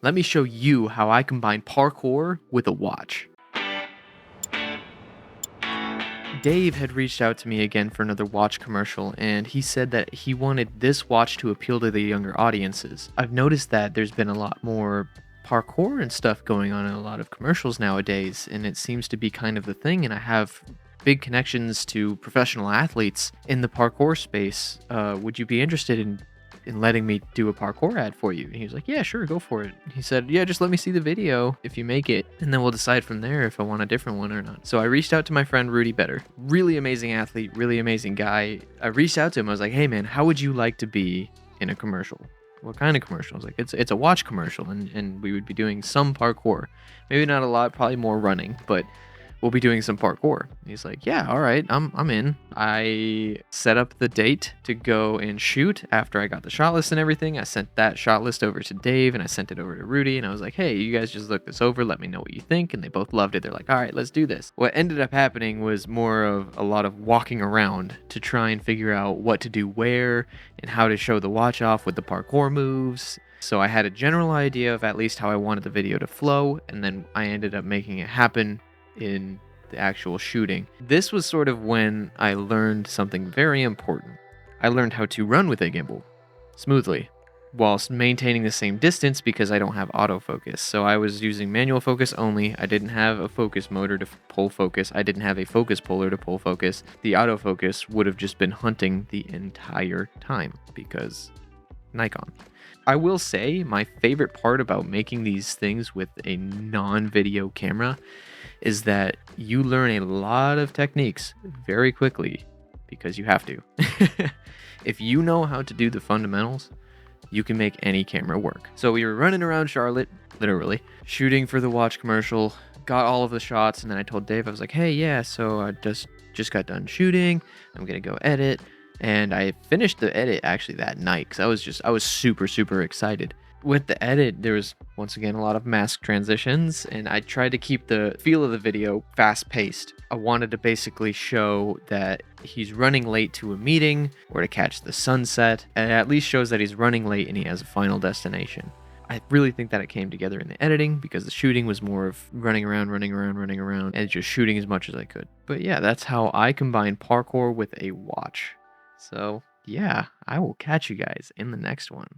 Let me show you how I combine parkour with a watch. Dave had reached out to me again for another watch commercial, and he said that he wanted this watch to appeal to the younger audiences. I've noticed that there's been a lot more parkour and stuff going on in a lot of commercials nowadays, and it seems to be kind of the thing. And I have big connections to professional athletes in the parkour space. Would you be interested in letting me do a parkour ad for you? And he was like, yeah, sure, go for it. He said, yeah, just let me see the video if you make it, and then we'll decide from there if I want a different one or not. So I reached out to my friend Rudy Better, really amazing athlete, really amazing guy. I reached out to him. I was like, hey man, how would you like to be in a commercial? What kind of commercial? I was like, it's a watch commercial, and we would be doing some parkour. Maybe not a lot, probably more running, but we'll be doing some parkour. He's like, yeah, all right, I'm in. I set up the date to go and shoot after I got the shot list and everything. I sent that shot list over to Dave, and I sent it over to Rudy, and I was like, hey, you guys just look this over, let me know what you think. And they both loved it. They're like, all right, let's do this. What ended up happening was more of a lot of walking around to try and figure out what to do where and how to show the watch off with the parkour moves. So I had a general idea of at least how I wanted the video to flow, and then I ended up making it happen in the actual shooting. This was sort of when I learned something very important. I learned how to run with a gimbal smoothly whilst maintaining the same distance because I don't have autofocus. So I was using manual focus only. I didn't have a focus motor to pull focus. I didn't have a focus puller to pull focus. The autofocus would have just been hunting the entire time because Nikon. I will say my favorite part about making these things with a non-video camera is that you learn a lot of techniques very quickly because you have to. If you know how to do the fundamentals, you can make any camera work. So we were running around Charlotte, literally, shooting for the watch commercial, got all of the shots, and then I told Dave, I was like, hey, yeah, so I just got done shooting. I'm gonna go edit. And I finished the edit actually that night because I was super excited. With the edit, there was once again a lot of mask transitions, and I tried to keep the feel of the video fast paced. I wanted to basically show that he's running late to a meeting or to catch the sunset, and it at least shows that he's running late and he has a final destination. I really think that it came together in the editing because the shooting was more of running around, and just shooting as much as I could. But yeah, that's how I combine parkour with a watch. So, yeah, I will catch you guys in the next one.